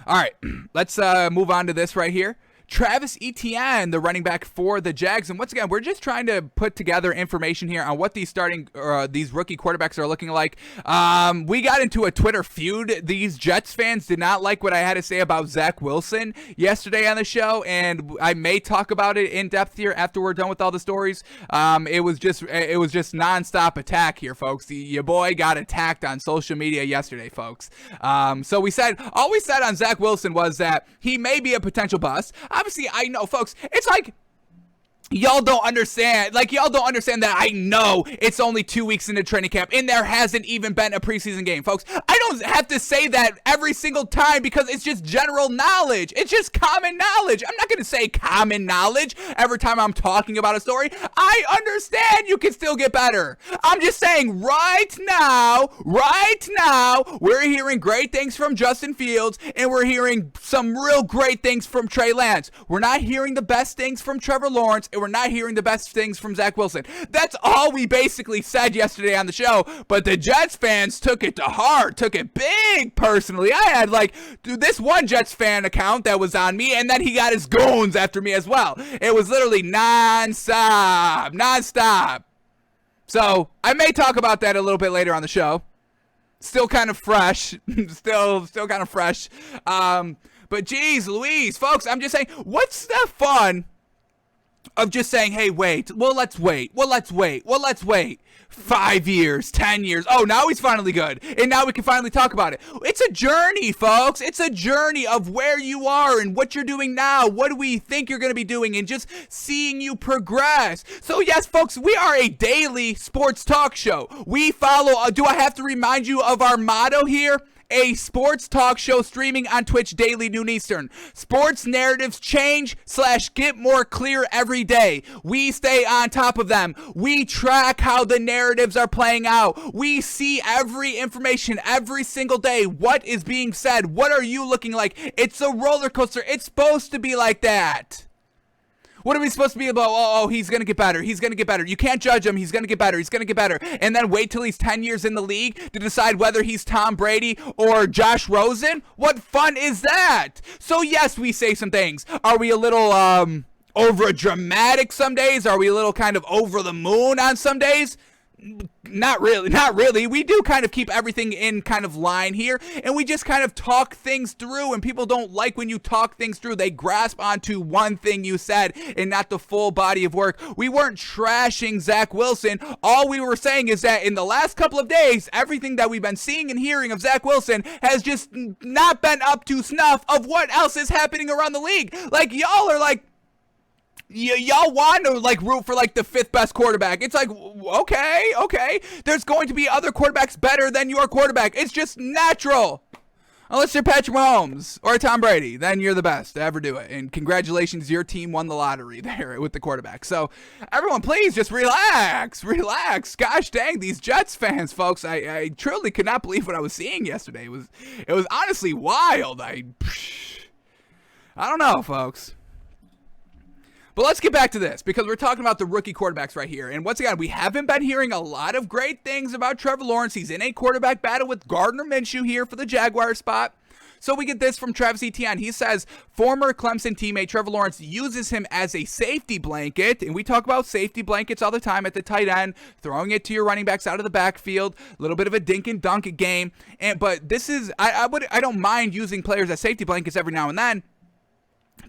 All right, let's move on to this right here. Travis Etienne, the running back for the Jags. And once again, we're just trying to put together information here on what these these rookie quarterbacks are looking like. We got into a Twitter feud. These Jets fans did not like what I had to say about Zach Wilson yesterday on the show, and I may talk about it in depth here after we're done with all the stories. It was just nonstop attack here, folks. Your boy got attacked on social media yesterday, folks. So all we said on Zach Wilson was that he may be a potential bust. Obviously, I know, folks, it's like y'all don't understand. Y'all don't understand that I know it's only 2 weeks into training camp, and there hasn't even been a preseason game, folks. I don't have to say that every single time because it's just general knowledge. It's just common knowledge. I'm not going to say common knowledge every time I'm talking about a story. I understand you can still get better. I'm just saying right now, we're hearing great things from Justin Fields, and we're hearing some real great things from Trey Lance. We're not hearing the best things from Trevor Lawrence, and we're not hearing the best things from Zach Wilson. That's all we basically said yesterday on the show, but the Jets fans took it to heart, took it big personally. I had this one Jets fan account that was on me, and then he got his goons after me as well. It was literally nonstop. So I may talk about that a little bit later on the show. Still kind of fresh, still kind of fresh. But geez Louise, folks, I'm just saying, what's the fun of just saying, hey, let's wait. 5 years, 10 years. Oh, now he's finally good. And now we can finally talk about it. It's a journey, folks. It's a journey of where you are and what you're doing now. What do we think you're going to be doing, and just seeing you progress. So yes, folks, we are a daily sports talk show. We follow, do I have to remind you of our motto here? A sports talk show streaming on Twitch daily, noon Eastern. Sports narratives change / get more clear every day. We stay on top of them. We track how the narratives are playing out. We see every information every single day. What is being said? What are you looking like? It's a roller coaster. It's supposed to be like that. What are we supposed to be about? Oh, he's going to get better. He's going to get better. You can't judge him. He's going to get better. He's going to get better. And then wait till he's 10 years in the league to decide whether he's Tom Brady or Josh Rosen? What fun is that? So yes, we say some things. Are we a little over dramatic some days? Are we a little kind of over the moon on some days? Not really. We do kind of keep everything in kind of line here, and we just kind of talk things through, and people don't like when you talk things through. They grasp onto one thing you said and not the full body of work. We weren't trashing Zach Wilson. All we were saying is that in the last couple of days, everything that we've been seeing and hearing of Zach Wilson has just not been up to snuff of what else is happening around the league. Y'all are y'all want to root for the fifth best quarterback. It's okay. There's going to be other quarterbacks better than your quarterback. It's just natural. Unless you're Patrick Mahomes or Tom Brady, then you're the best to ever do it. And congratulations, your team won the lottery there with the quarterback. So everyone, please just relax. Gosh dang, these Jets fans, folks. I truly could not believe what I was seeing yesterday. It was honestly wild. I don't know, folks. But let's get back to this, because we're talking about the rookie quarterbacks right here. And once again, we haven't been hearing a lot of great things about Trevor Lawrence. He's in a quarterback battle with Gardner Minshew here for the Jaguar spot. So we get this from Travis Etienne. He says, former Clemson teammate Trevor Lawrence uses him as a safety blanket. And we talk about safety blankets all the time at the tight end, throwing it to your running backs out of the backfield, a little bit of a dink and dunk game. But this is, I don't mind using players as safety blankets every now and then.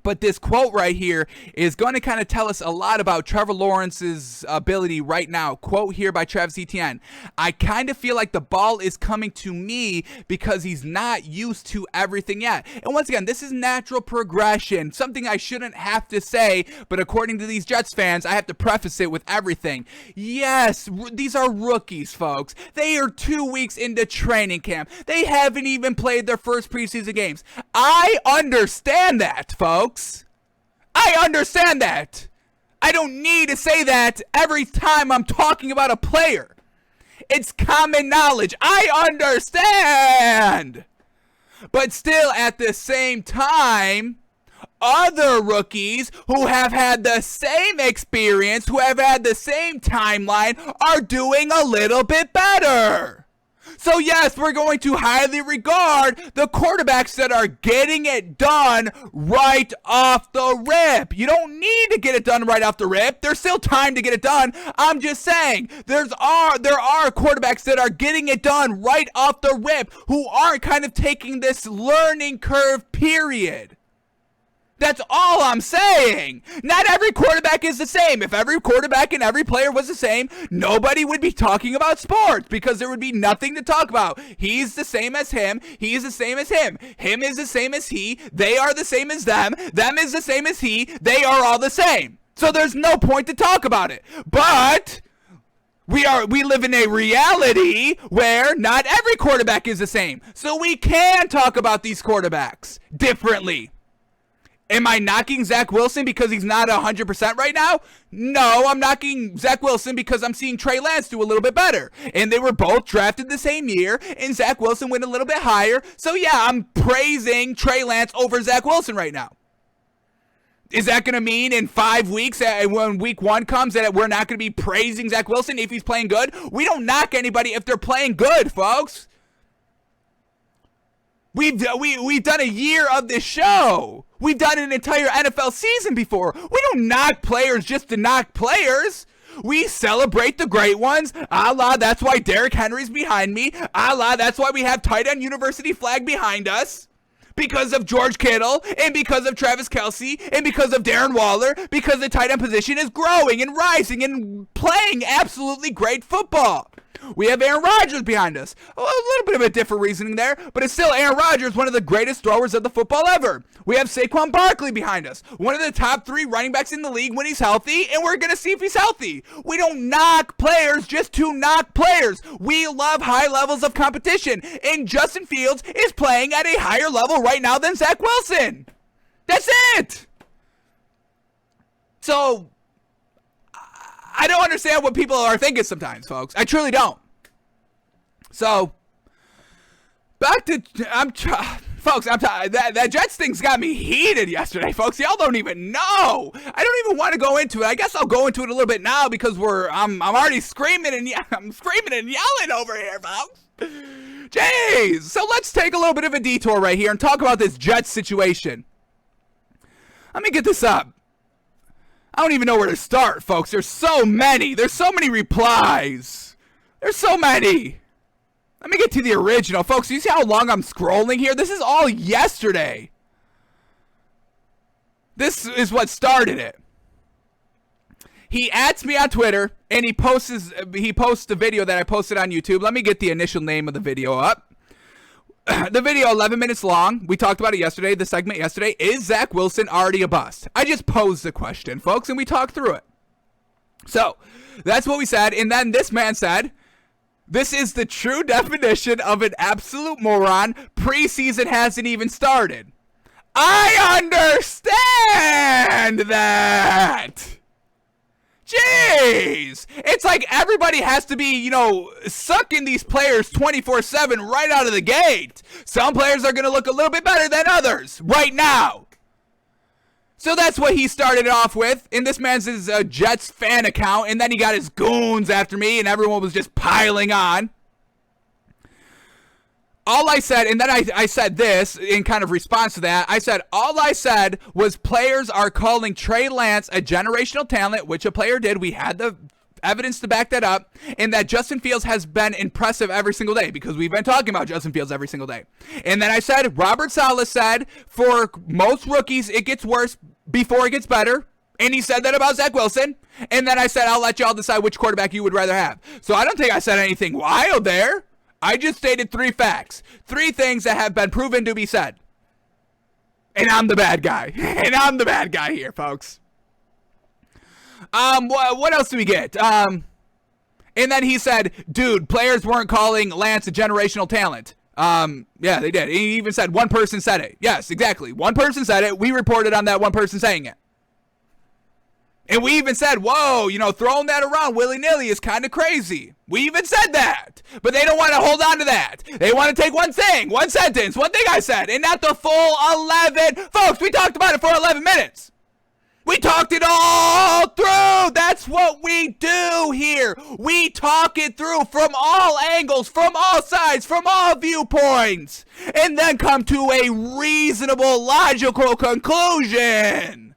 But this quote right here is going to kind of tell us a lot about Trevor Lawrence's ability right now. Quote here by Travis Etienne. I kind of feel like the ball is coming to me because he's not used to everything yet. And once again, this is natural progression, something I shouldn't have to say, but according to these Jets fans, I have to preface it with everything. Yes, these are rookies, folks. They are 2 weeks into training camp. They haven't even played their first preseason games. I understand that, folks. I understand that. I don't need to say that every time I'm talking about a player. It's common knowledge. I understand. But still, at the same time, other rookies who have had the same experience, who have had the same timeline, are doing a little bit better. So yes, we're going to highly regard the quarterbacks that are getting it done right off the rip. You don't need to get it done right off the rip. There's still time to get it done. I'm just saying, there are quarterbacks that are getting it done right off the rip who aren't kind of taking this learning curve period. That's all I'm saying. Not every quarterback is the same. If every quarterback and every player was the same, nobody would be talking about sports because there would be nothing to talk about. He's the same as him. He is the same as him. Him is the same as he. They are the same as them. Them is the same as he. They are all the same. So there's no point to talk about it. But we live in a reality where not every quarterback is the same. So we can talk about these quarterbacks differently. Am I knocking Zach Wilson because he's not 100% right now? No, I'm knocking Zach Wilson because I'm seeing Trey Lance do a little bit better. And they were both drafted the same year, and Zach Wilson went a little bit higher. So yeah, I'm praising Trey Lance over Zach Wilson right now. Is that going to mean in 5 weeks, when week 1 comes, that we're not going to be praising Zach Wilson if he's playing good? We don't knock anybody if they're playing good, folks. We've done a year of this show. We've done an entire NFL season before. We don't knock players just to knock players. We celebrate the great ones. A la, that's why Derrick Henry's behind me. A la, that's why we have tight end university flag behind us. Because of George Kittle, and because of Travis Kelce, and because of Darren Waller, because the tight end position is growing and rising and playing absolutely great football. We have Aaron Rodgers behind us. A little bit of a different reasoning there, but it's still Aaron Rodgers, one of the greatest throwers of the football ever. We have Saquon Barkley behind us, one of the top 3 running backs in the league when he's healthy, and we're going to see if he's healthy. We don't knock players just to knock players. We love high levels of competition, and Justin Fields is playing at a higher level right now than Zach Wilson. That's it. So I don't understand what people are thinking sometimes, folks. I truly don't. So, back to, that Jets thing's got me heated yesterday, folks. Y'all don't even know. I don't even want to go into it. I guess I'll go into it a little bit now because I'm already screaming and yelling over here, folks. Jeez. So let's take a little bit of a detour right here and talk about this Jets situation. Let me get this up. I don't even know where to start, folks. There's so many. There's so many replies. There's so many. Let me get to the original. Folks, you see how long I'm scrolling here? This is all yesterday. This is what started it. He adds me on Twitter, and he posts the video that I posted on YouTube. Let me get the initial name of the video up. The video, 11 minutes long. We talked about it yesterday, the segment yesterday. Is Zach Wilson already a bust? I just posed the question, folks, and we talked through it. So, that's what we said. And then this man said, this is the true definition of an absolute moron. Preseason hasn't even started. I understand that. Jeez! It's like everybody has to be, sucking these players 24/7 right out of the gate. Some players are going to look a little bit better than others right now. So that's what he started off with. And this man's his Jets fan account. And then he got his goons after me, and everyone was just piling on. All I said, and then I said this in kind of response to that. I said, all I said was players are calling Trey Lance a generational talent, which a player did. We had the evidence to back that up. And that Justin Fields has been impressive every single day because we've been talking about Justin Fields every single day. And then I said, Robert Saleh said, for most rookies, it gets worse before it gets better. And he said that about Zach Wilson. And then I said, I'll let y'all decide which quarterback you would rather have. So I don't think I said anything wild there. I just stated 3 facts. 3 things that have been proven to be said. And I'm the bad guy. And I'm the bad guy here, folks. What else do we get? And then he said, dude, players weren't calling Lance a generational talent. Yeah, they did. He even said one person said it. Yes, exactly. One person said it. We reported on that one person saying it. And we even said, whoa, throwing that around willy-nilly is kind of crazy. We even said that. But they don't want to hold on to that. They want to take one thing, one sentence, one thing I said, and not the full 11. Folks, we talked about it for 11 minutes. We talked it all through. That's what we do here. We talk it through from all angles, from all sides, from all viewpoints, and then come to a reasonable, logical conclusion.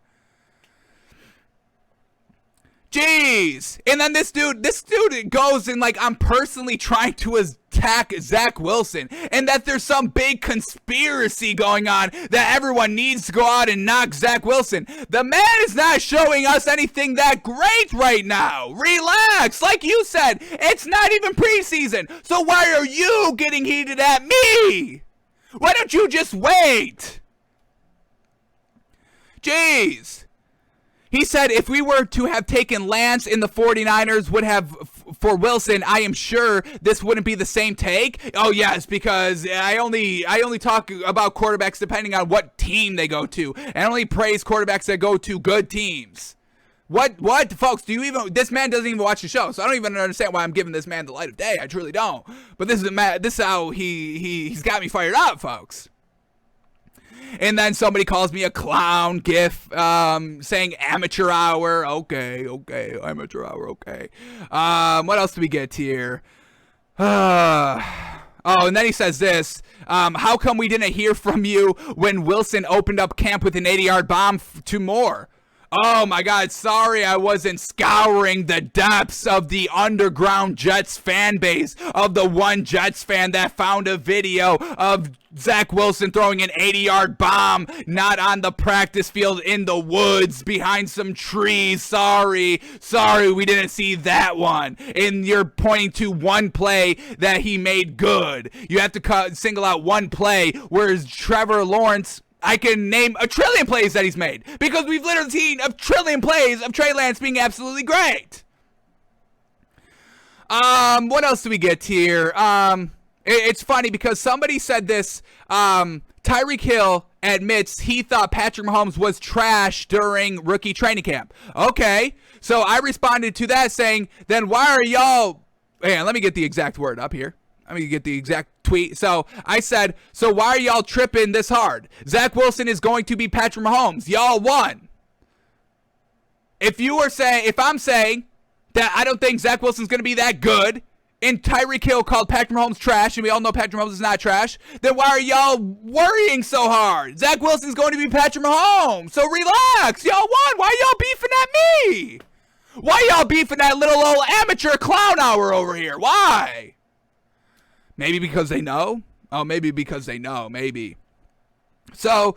Jeez. And then this dude goes and like, I'm personally trying to attack Zach Wilson, and that there's some big conspiracy going on that everyone needs to go out and knock Zach Wilson. The man is not showing us anything that great right now. Relax. Like you said, it's not even preseason. So why are you getting heated at me? Why don't you just wait? Jeez. He said if we were to have taken Lance and the 49ers would have for Wilson, I am sure this wouldn't be the same take. Oh, yes, because I only talk about quarterbacks depending on what team they go to. And I only praise quarterbacks that go to good teams. What, folks, this man doesn't even watch the show, so I don't even understand why I'm giving this man the light of day. I truly don't. But this is how he's got me fired up, folks. And then somebody calls me a clown gif, saying amateur hour. Okay, amateur hour, okay. What else do we get here? Oh, and then he says this. How come we didn't hear from you when Wilson opened up camp with an 80-yard bomb to Moore? Oh my God, sorry I wasn't scouring the depths of the underground Jets fan base of the one Jets fan that found a video of Zach Wilson throwing an 80-yard bomb, not on the practice field, in the woods behind some trees. Sorry, we didn't see that one. And you're pointing to one play that he made good. You have to single out one play, whereas Trevor Lawrence, I can name a trillion plays that he's made, because we've literally seen a trillion plays of Trey Lance being absolutely great. What else do we get here? It's funny because somebody said this. Tyreek Hill admits he thought Patrick Mahomes was trash during rookie training camp. Okay, so I responded to that saying, then why are y'all... Hang on, let me get the exact word up here. Let me get the exact tweet. So I said, so why are y'all tripping this hard? Zach Wilson is going to be Patrick Mahomes. Y'all won. If I'm saying that I don't think Zach Wilson's going to be that good, and Tyreek Hill called Patrick Mahomes trash, and we all know Patrick Mahomes is not trash, then why are y'all worrying so hard? Zach Wilson's going to be Patrick Mahomes. So relax. Y'all won. Why y'all beefing at me? Why y'all beefing at little old amateur clown hour over here? Why? Maybe because they know? Oh, maybe because they know. Maybe. So,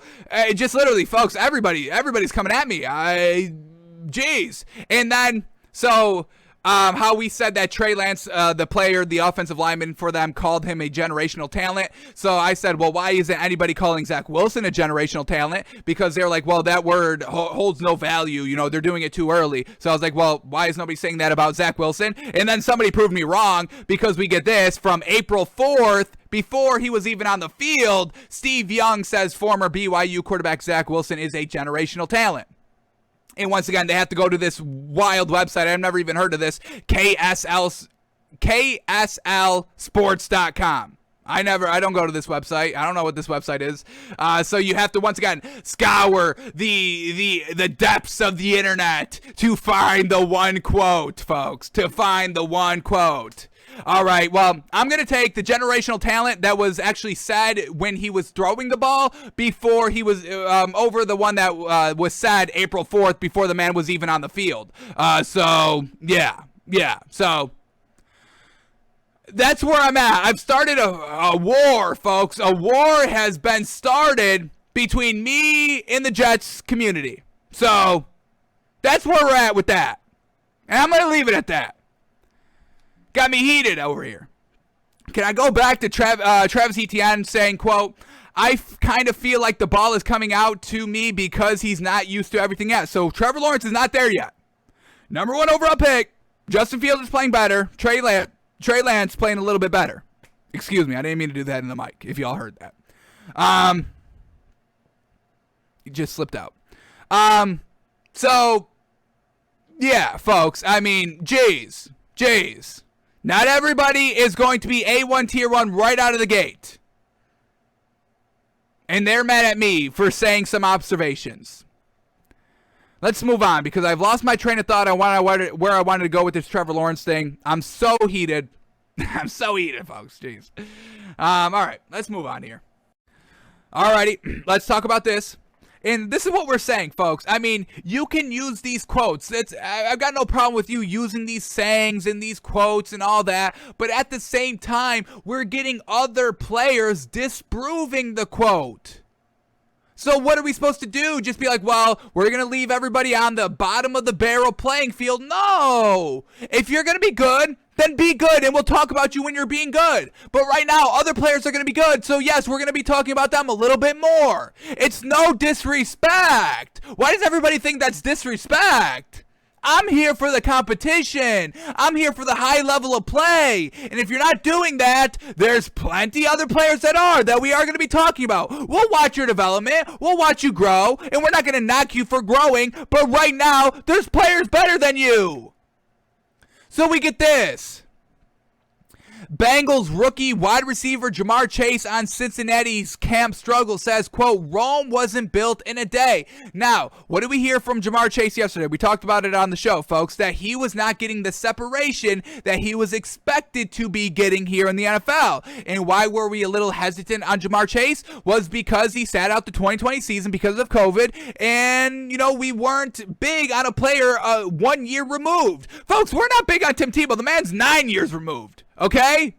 just literally, folks, everybody's coming at me. Jeez. And then, so, how we said that Trey Lance, the player, the offensive lineman for them, called him a generational talent. So I said, well, why isn't anybody calling Zach Wilson a generational talent? Because they're like, well, that word holds no value. You know, they're doing it too early. So I was like, well, why is nobody saying that about Zach Wilson? And then somebody proved me wrong, because we get this from April 4th. Before he was even on the field, Steve Young says former BYU quarterback Zach Wilson is a generational talent. And once again, they have to go to this wild website. I've never even heard of this. KSLSports.com. I don't go to this website. I don't know what this website is. So you have to, once again, scour the depths of the internet to find the one quote, folks. To find the one quote. All right, well, I'm going to take the generational talent that was actually said when he was throwing the ball before he was over the one that was said April 4th before the man was even on the field. So that's where I'm at. I've started a war, folks. A war has been started between me and the Jets community. So that's where we're at with that. And I'm going to leave it at that. Got me heated over here. Can I go back to Travis Etienne saying, quote, I kind of feel like the ball is coming out to me because he's not used to everything yet. So Trevor Lawrence is not there yet. Number 1 overall pick. Justin Fields is playing better. Trey Lance playing a little bit better. Excuse me, I didn't mean to do that in the mic, if y'all heard that. It just slipped out. So, yeah, folks, I mean, J's. Not everybody is going to be A1 Tier 1 right out of the gate. And they're mad at me for saying some observations. Let's move on because I've lost my train of thought on where I wanted to go with this Trevor Lawrence thing. I'm so heated. I'm so heated, folks. Jeez. All right, let's move on here. Alrighty, let's talk about this. And this is what we're saying, folks. I mean, you can use these quotes. I've got no problem with you using these sayings and these quotes and all that. But at the same time, we're getting other players disproving the quote. So what are we supposed to do? Just be like, well, we're going to leave everybody on the bottom of the barrel playing field? No! If you're going to be good, then be good, and we'll talk about you when you're being good. But right now, other players are going to be good, so yes, we're going to be talking about them a little bit more. It's no disrespect. Why does everybody think that's disrespect? I'm here for the competition. I'm here for the high level of play. And if you're not doing that, there's plenty other players that we are going to be talking about. We'll watch your development. We'll watch you grow. And we're not going to knock you for growing. But right now, there's players better than you. So we get this. Bengals rookie wide receiver Ja'Marr Chase on Cincinnati's camp struggle says, quote, Rome wasn't built in a day. Now, what did we hear from Ja'Marr Chase yesterday? We talked about it on the show, folks, that he was not getting the separation that he was expected to be getting here in the NFL. And why were we a little hesitant on Ja'Marr Chase? Was because he sat out the 2020 season because of COVID. And, you know, we weren't big on a player 1 year removed. Folks, we're not big on Tim Tebow. The man's 9 years removed. Okay?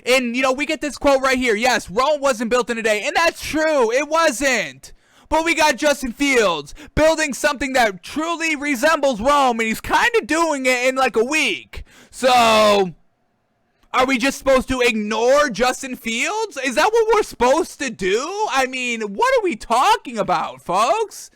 And, you know, we get this quote right here. Yes, Rome wasn't built in a day. And that's true. It wasn't. But we got Justin Fields building something that truly resembles Rome. And he's kind of doing it in like a week. So, are we just supposed to ignore Justin Fields? Is that what we're supposed to do? I mean, what are we talking about, folks?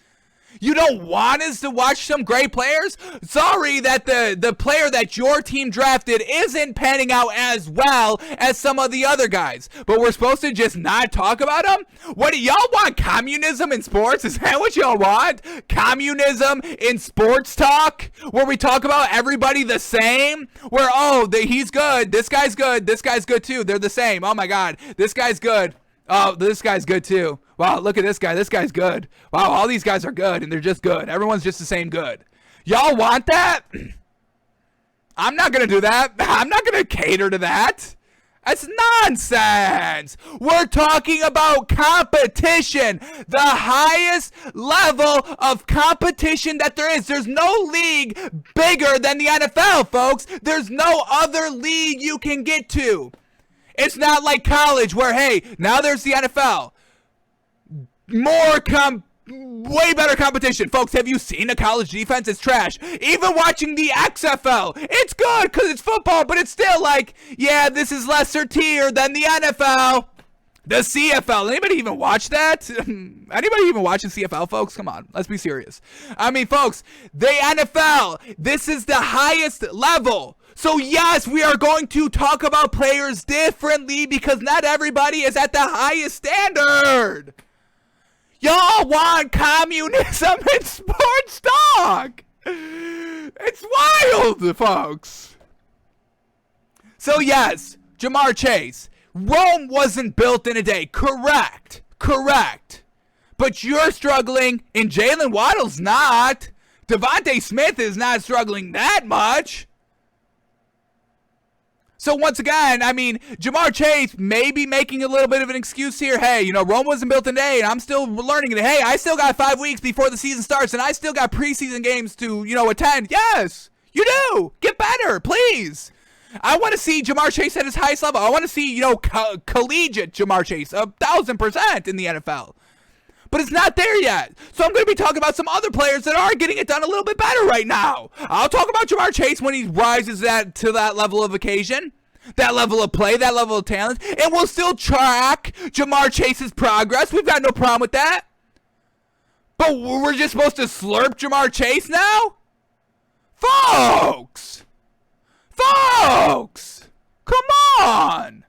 You don't want us to watch some great players? Sorry that the player that your team drafted isn't panning out as well as some of the other guys. But we're supposed to just not talk about them? What do y'all want? Communism in sports? Is that what y'all want? Communism in sports talk? Where we talk about everybody the same? Where, he's good. This guy's good. This guy's good too. They're the same. Oh my God. This guy's good. Oh, this guy's good too. Wow, look at this guy. This guy's good. Wow, all these guys are good, and they're just good. Everyone's just the same good. Y'all want that? I'm not going to do that. I'm not going to cater to that. That's nonsense. We're talking about competition. The highest level of competition that there is. There's no league bigger than the NFL, folks. There's no other league you can get to. It's not like college where, hey, now there's the NFL. Way better competition. Folks, have you seen a college defense? It's trash. Even watching the XFL, it's good because it's football, but it's still like, yeah, this is lesser tier than the NFL. The CFL. Anybody even watch that? Anybody even watch the CFL, folks? Come on, let's be serious. I mean, folks, the NFL, this is the highest level. So yes, we are going to talk about players differently because not everybody is at the highest standard. Y'all want communism in sports talk. It's wild, folks. So yes, Ja'Marr Chase, Rome wasn't built in a day. Correct. But you're struggling and Jalen Waddle's not. Devontae Smith is not struggling that much. So once again, I mean, Ja'Marr Chase may be making a little bit of an excuse here. Hey, you know, Rome wasn't built in a day, and I'm still learning it. Hey, I still got 5 weeks before the season starts, and I still got preseason games to, you know, attend. Yes, you do. Get better, please. I want to see Ja'Marr Chase at his highest level. I want to see, you know, collegiate Ja'Marr Chase 1,000% in the NFL. But it's not there yet. So I'm going to be talking about some other players that are getting it done a little bit better right now. I'll talk about Ja'Marr Chase when he rises to that level of occasion, that level of play, that level of talent. And we'll still track Ja'Marr Chase's progress. We've got no problem with that. But we're just supposed to slurp Ja'Marr Chase now? Folks! Come on!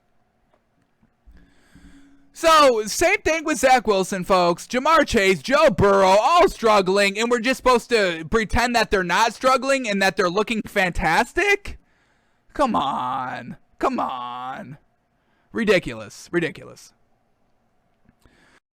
So, same thing with Zach Wilson, folks. Ja'Marr Chase, Joe Burrow, all struggling, and we're just supposed to pretend that they're not struggling and that they're looking fantastic? Come on. Ridiculous.